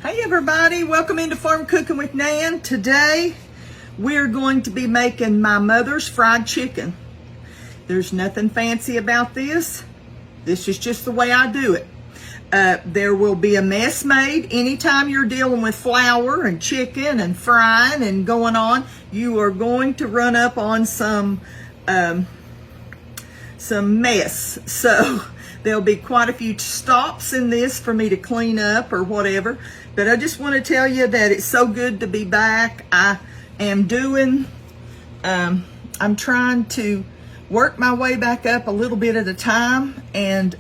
Hey everybody, welcome into Farm Cooking with Nan. Today we're going to be making my mother's fried chicken. There's nothing fancy about this. This is just the way I do it. There will be a mess made anytime you're dealing with flour and chicken and frying and going on. You are going to run up on some mess. So there'll be quite a few stops in this for me to clean up or whatever. But I just want to tell you that it's so good to be back. I am doing, I'm trying to work my way back up a little bit at a time. And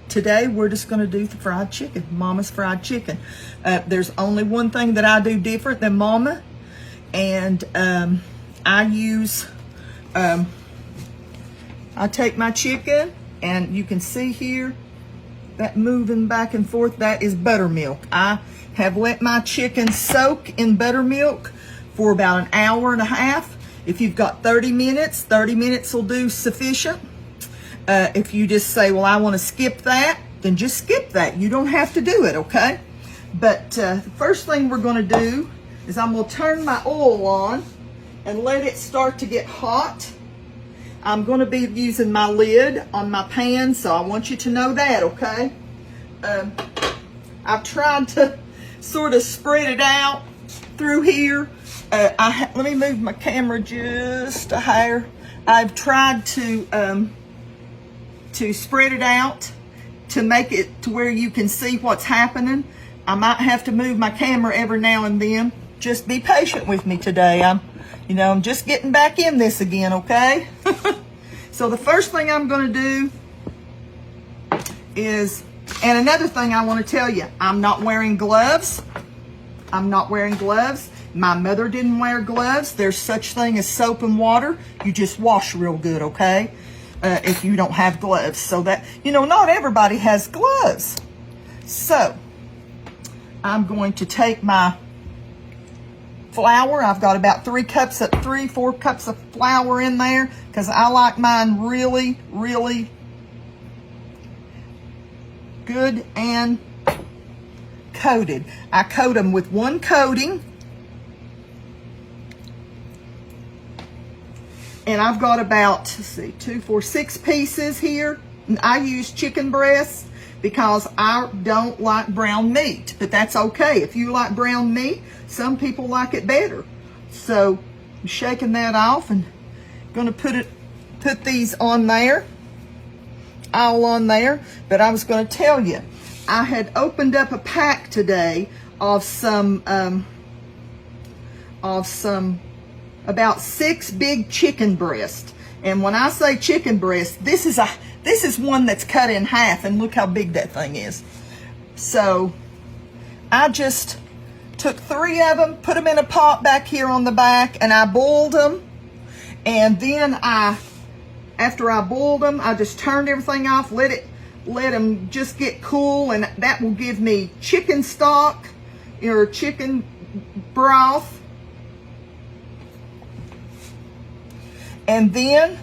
today we're just going to do the fried chicken, Mama's fried chicken. There's only one thing that I do different than Mama. And I use, I take my chicken, and you can see here that moving back and forth, that is buttermilk. I have let my chicken soak in buttermilk for about an hour and a half. If you've got 30 minutes, 30 minutes will do sufficient. If you just say, well, I want to skip that, then just skip that. You don't have to do it, okay? But the first thing we're going to do is I'm going to turn my oil on and let it start to get hot. I'm going to be using my lid on my pan, so I want you to know that, okay? I've tried to sort of spread it out through here. Let me move my camera just a hair. I've tried to spread it out to make it to where you can see what's happening. I might have to move my camera every now and then. Just be patient with me today. I'm just getting back in this again, okay? So the first thing I'm going to do is, and another thing I want to tell you, I'm not wearing gloves. I'm not wearing gloves. My mother didn't wear gloves. There's such thing as soap and water. You just wash real good, okay? If you don't have gloves. So that, not everybody has gloves. So I'm going to take my flour. I've got about 4 cups of flour in there because I like mine really, really good and coated. I coat them with one coating. And I've got about, 6 pieces here. And I use chicken breast because I don't like brown meat, but that's okay. If you like brown meat, some people like it better. So I'm shaking that off and gonna put these on there, all on there. But I was gonna tell you, I had opened up a pack today of about 6 big chicken breasts. And when I say chicken breast, this is one that's cut in half, and look how big that thing is. So I just took 3 of them, put them in a pot back here on the back, and I boiled them. And then after I boiled them, I just turned everything off, let them just get cool, and that will give me chicken stock or chicken broth. And then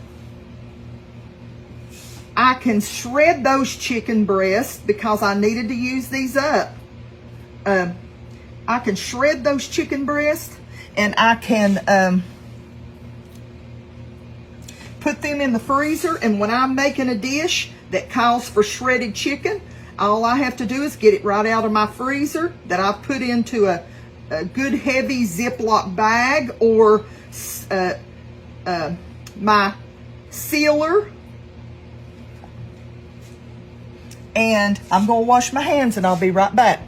I can shred those chicken breasts because I needed to use these up. I can shred those chicken breasts, and I can put them in the freezer. And when I'm making a dish that calls for shredded chicken, all I have to do is get it right out of my freezer that I've put into a good heavy Ziploc bag or my sealer. And I'm going to wash my hands and I'll be right back.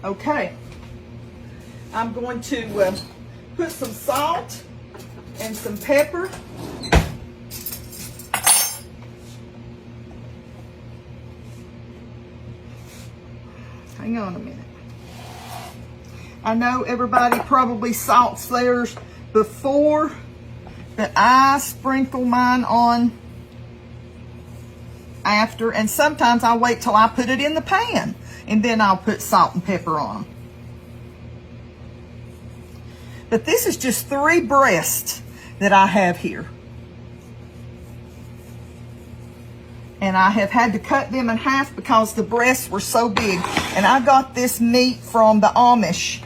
Okay. I'm going to put some salt and some pepper. Hang on a minute. I know everybody probably salts theirs before, but I sprinkle mine on after, and sometimes I'll wait till I put it in the pan and then I'll put salt and pepper on them. But this is just 3 breasts that I have here. And I have had to cut them in half because the breasts were so big. And I got this meat from the Amish,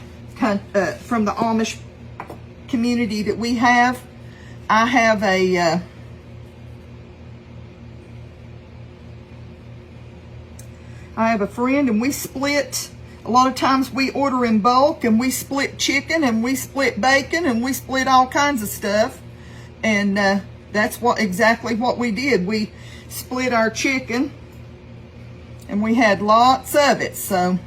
community that we have. I have a friend, and we split. A lot of times we order in bulk, and we split chicken, and we split bacon, and we split all kinds of stuff. And that's exactly what we did. We split our chicken, and we had lots of it. So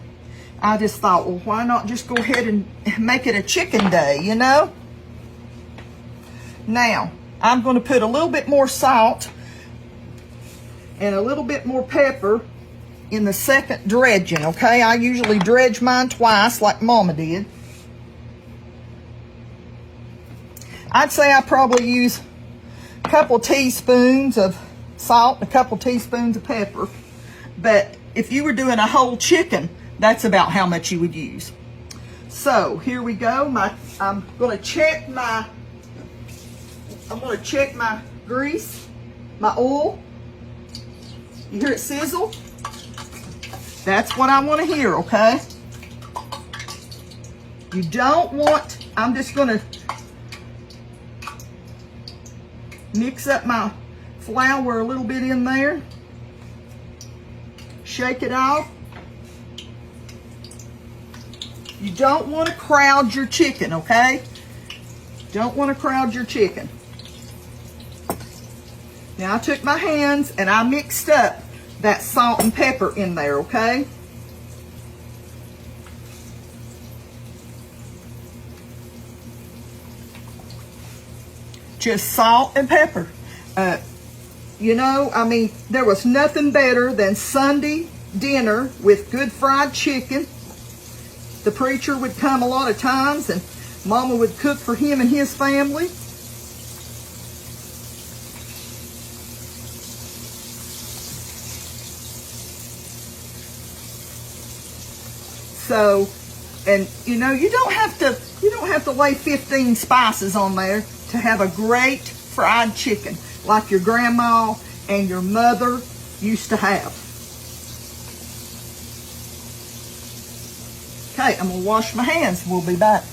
I just thought, well, why not just go ahead and make it a chicken day, you know? Now, I'm going to put a little bit more salt and a little bit more pepper in the second dredging, okay? I usually dredge mine twice like Mama did. I'd say I probably use a couple teaspoons of salt and a couple teaspoons of pepper. But if you were doing a whole chicken, that's about how much you would use. So here we go. I'm going to check my grease, my oil. You hear it sizzle? That's what I want to hear, okay? You don't want, I'm just going to mix up my flour a little bit in there. Shake it off. You don't want to crowd your chicken, okay? Don't want to crowd your chicken. Now I took my hands and I mixed up that salt and pepper in there, okay? Just salt and pepper. You know, I mean, there was nothing better than Sunday dinner with good fried chicken. The preacher would come a lot of times, and Mama would cook for him and his family. So, and you know, you don't have to lay 15 spices on there to have a great fried chicken like your grandma and your mother used to have. Okay, I'm gonna wash my hands. We'll be back.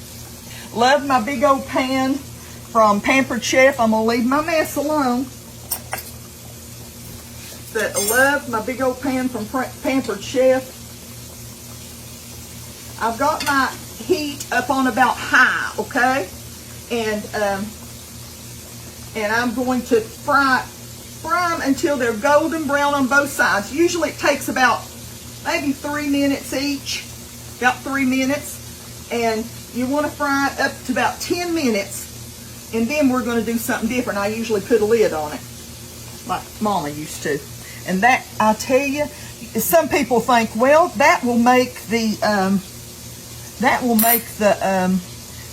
Love my big old pan from Pampered Chef. I'm gonna leave my mess alone. But I love my big old pan from Pampered Chef. I've got my heat up on about high, okay? And I'm going to fry them until they're golden brown on both sides. Usually it takes about maybe 3 minutes each, about 3 minutes. And you want to fry it up to about 10 minutes. And then we're going to do something different. I usually put a lid on it, like Mama used to. And that, I tell you, some people think, well, that will make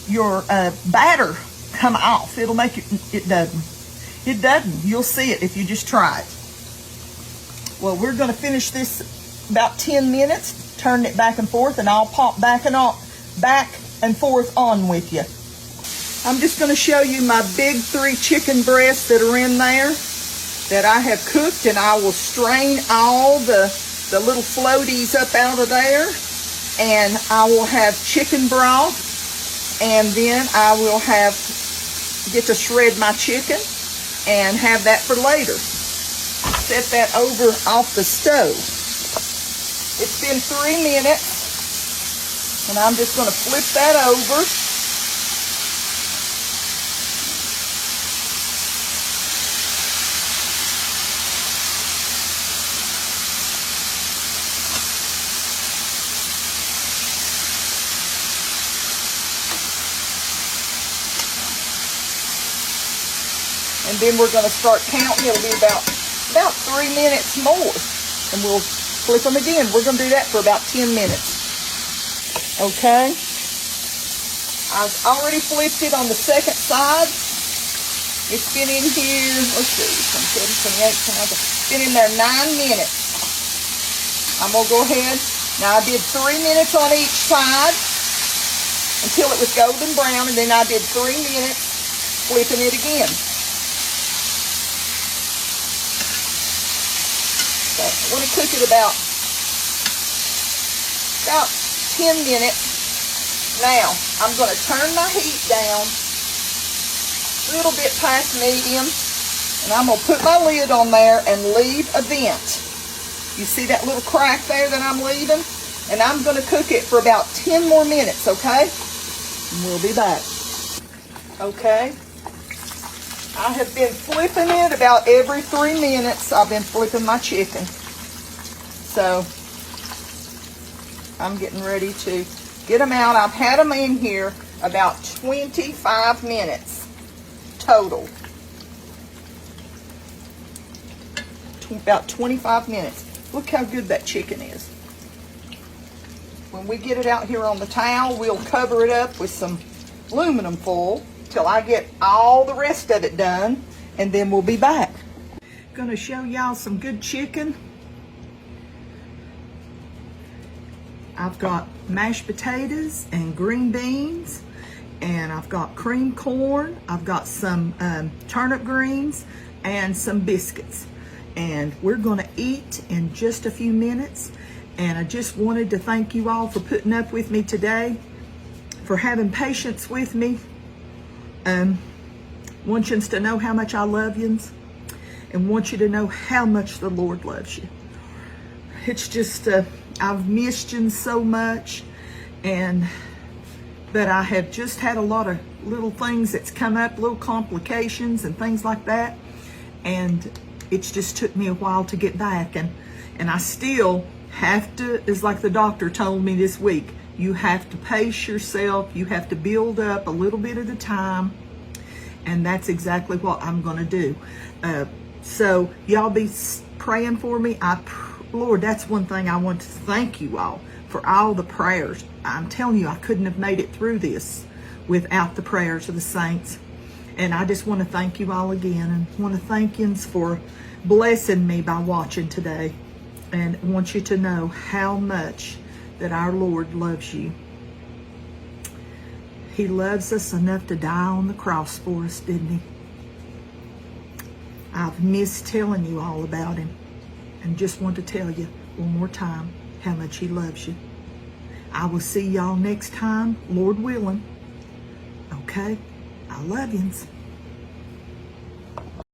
your batter come off. It'll make it doesn't. It doesn't. You'll see it if you just try it. Well, we're going to finish this about 10 minutes. Turn it back and forth, and I'll pop back and forth on with you. I'm just going to show you my big 3 chicken breasts that are in there that I have cooked, and I will strain all the little floaties up out of there. And I will have chicken broth, and then I will get to shred my chicken and have that for later. Set that over off the stove. It's been 3 minutes, and I'm just going to flip that over. And then we're going to start counting. It'll be about 3 minutes more. And we'll flip them again. We're going to do that for about 10 minutes. Okay. I've already flipped it on the second side. It's been in here, let's see, 27, 28, 29. It's been in there 9 minutes. I'm going to go ahead. Now I did 3 minutes on each side until it was golden brown. And then I did 3 minutes flipping it again. I want to cook it about 10 minutes. Now, I'm going to turn my heat down a little bit past medium, and I'm going to put my lid on there and leave a vent. You see that little crack there that I'm leaving? And I'm going to cook it for about 10 more minutes, okay? And we'll be back. Okay. I have been flipping it about every 3 minutes. I've been flipping my chicken. So, I'm getting ready to get them out. I've had them in here about 25 minutes total. About 25 minutes. Look how good that chicken is. When we get it out here on the towel, we'll cover it up with some aluminum foil till I get all the rest of it done, and then we'll be back. Gonna show y'all some good chicken. I've got mashed potatoes and green beans, and I've got cream corn. I've got some turnip greens and some biscuits. And we're gonna eat in just a few minutes. And I just wanted to thank you all for putting up with me today, for having patience with me. Want you to know how much I love you, and want you to know how much the Lord loves you. It's just, I've missed you so much, but I have just had a lot of little things that's come up, little complications and things like that, and it's just took me a while to get back, and I still have to, it's like the doctor told me this week, you have to pace yourself, you have to build up a little bit at a time, and that's exactly what I'm going to do. So y'all be praying for me. Lord, that's one thing I want to thank you all for, all the prayers. I'm telling you, I couldn't have made it through this without the prayers of the saints. And I just want to thank you all again, and want to thank you for blessing me by watching today. And I want you to know how much that our Lord loves you. He loves us enough to die on the cross for us, didn't he? I've missed telling you all about him, and just want to tell you one more time how much he loves you. I will see y'all next time, Lord willing. Okay? I love yous.